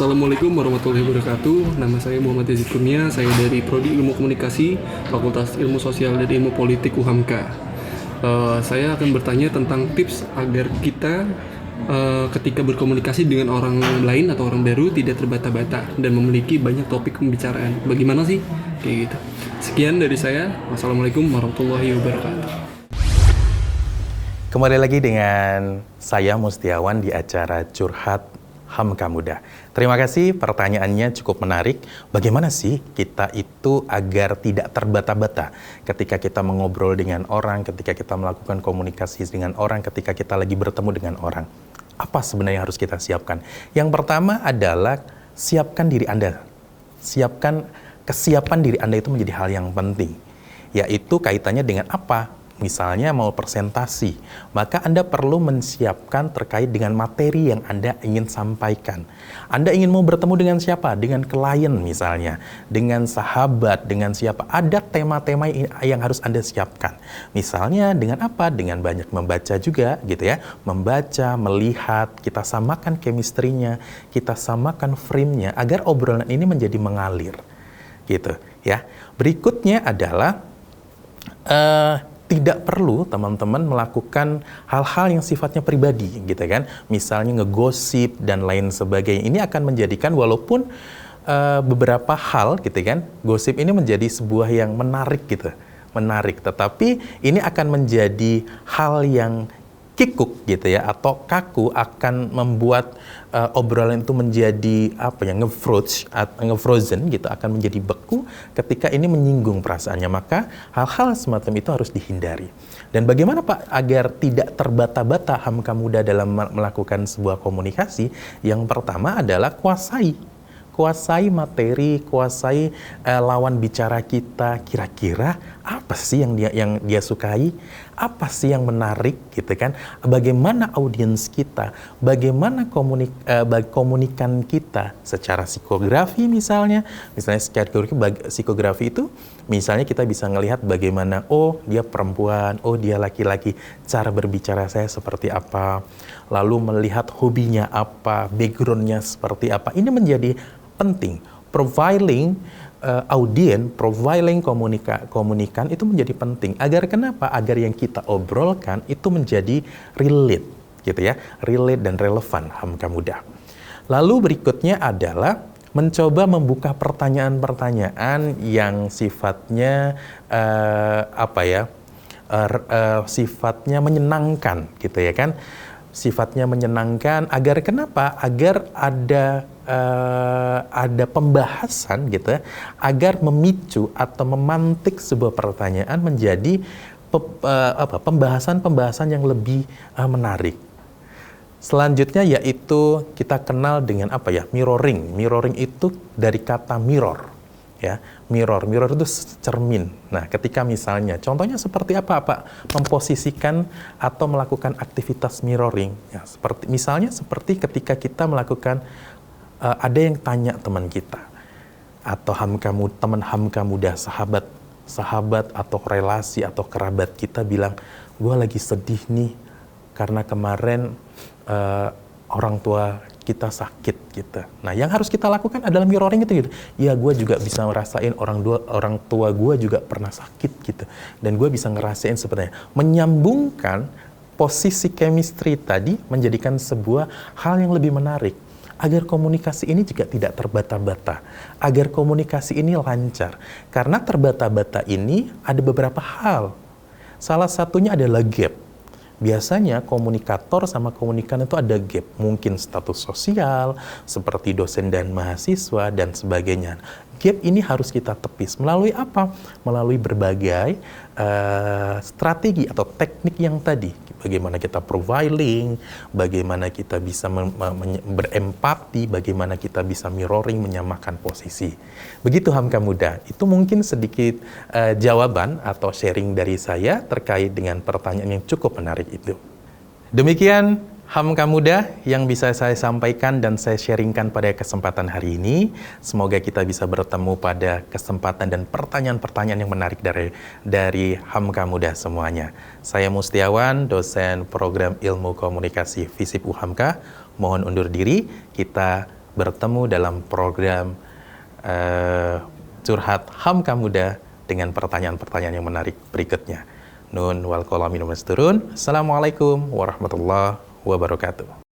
Assalamualaikum warahmatullahi wabarakatuh. Nama saya Muhammad Yazid Kurnia. Saya dari Prodi Ilmu Komunikasi, Fakultas Ilmu Sosial dan Ilmu Politik UHAMKA. Saya akan bertanya tentang tips agar kita ketika berkomunikasi dengan orang lain atau orang baru tidak terbata-bata dan memiliki banyak topik pembicaraan. Bagaimana sih? Kayak gitu. Sekian dari saya. Wassalamualaikum warahmatullahi wabarakatuh. Kembali lagi dengan saya Mustiawan di acara Curhat Hamka Muda. Terima kasih, pertanyaannya cukup menarik. Bagaimana sih kita itu agar tidak terbata-bata ketika kita mengobrol dengan orang, ketika kita melakukan komunikasi dengan orang, ketika kita lagi bertemu dengan orang? Apa sebenarnya yang harus kita siapkan? Yang pertama adalah siapkan diri Anda. Kesiapan diri Anda itu menjadi hal yang penting. Yaitu kaitannya dengan apa? Misalnya mau presentasi, maka Anda perlu menyiapkan terkait dengan materi yang Anda ingin sampaikan. Anda ingin mau bertemu dengan siapa? Dengan klien misalnya, dengan sahabat, dengan siapa? Ada tema-tema yang harus Anda siapkan. Misalnya dengan apa? Dengan banyak membaca juga gitu ya. Membaca, melihat, kita samakan chemistry-nya, kita samakan frame-nya agar obrolan ini menjadi mengalir. Gitu ya. Berikutnya adalah tidak perlu teman-teman melakukan hal-hal yang sifatnya pribadi gitu kan. Misalnya ngegosip dan lain sebagainya. Ini akan menjadikan walaupun beberapa hal gitu kan, gosip ini menjadi sebuah yang menarik gitu. Menarik, tetapi ini akan menjadi hal yang kikuk gitu ya, atau kaku, akan membuat obrolan itu menjadi ngefrozen gitu, akan menjadi beku ketika ini menyinggung perasaannya. Maka hal-hal semacam itu harus dihindari. Dan bagaimana Pak agar tidak terbata-bata Hamka Muda dalam melakukan sebuah komunikasi? Yang pertama adalah kuasai materi, kuasai lawan bicara kita. Kira-kira apa sih yang dia sukai? Apa sih yang menarik gitu kan? Bagaimana audiens kita? Bagaimana komunikan kita secara psikografi misalnya secara psikografi itu misalnya kita bisa ngelihat bagaimana dia perempuan, dia laki-laki, cara berbicara saya seperti apa, lalu melihat hobinya apa, backgroundnya seperti apa. Ini menjadi penting. Profiling profiling komunikan itu menjadi penting. Agar kenapa? Agar yang kita obrolkan itu menjadi relate, gitu ya, relate dan relevan Hamka Muda. Lalu berikutnya adalah mencoba membuka pertanyaan-pertanyaan yang sifatnya sifatnya menyenangkan, gitu ya kan? Sifatnya menyenangkan. Agar kenapa? Agar ada pembahasan gitu ya, agar memicu atau memantik sebuah pertanyaan menjadi pembahasan yang lebih menarik. Selanjutnya yaitu kita kenal dengan mirroring. Mirroring itu dari kata mirror ya. Mirror itu cermin. Nah, ketika misalnya contohnya seperti apa Pak? Memposisikan atau melakukan aktivitas mirroring ya, seperti ketika kita melakukan ada yang tanya teman kita atau teman Hamka Muda, sahabat atau relasi atau kerabat kita bilang, gue lagi sedih nih karena kemarin orang tua kita sakit gitu. Nah, yang harus kita lakukan adalah mirroring itu gitu. Ya, gue juga bisa ngerasain orang tua gue juga pernah sakit gitu. Dan gue bisa ngerasain sebenarnya menyambungkan posisi chemistry tadi menjadikan sebuah hal yang lebih menarik. Agar komunikasi ini juga tidak terbata-bata, agar komunikasi ini lancar. Karena terbata-bata ini ada beberapa hal. Salah satunya adalah gap. Biasanya komunikator sama komunikan itu ada gap. Mungkin status sosial, seperti dosen dan mahasiswa, dan sebagainya. Gap ini harus kita tepis. Melalui apa? Melalui berbagai strategi atau teknik yang tadi. Bagaimana kita profiling, bagaimana kita bisa berempati, bagaimana kita bisa mirroring, menyamakan posisi. Begitu Hamka Muda. Itu mungkin sedikit jawaban atau sharing dari saya terkait dengan pertanyaan yang cukup menarik itu. Demikian Hamka Muda yang bisa saya sampaikan dan saya sharingkan pada kesempatan hari ini. Semoga kita bisa bertemu pada kesempatan dan pertanyaan-pertanyaan yang menarik dari Hamka Muda semuanya. Saya Mustiawan, dosen program Ilmu Komunikasi FISIP UHAMKA. Mohon undur diri, kita bertemu dalam program Curhat Hamka Muda dengan pertanyaan-pertanyaan yang menarik berikutnya. Nun wal qalamin masturun. Assalamualaikum warahmatullahi wabarakatuh.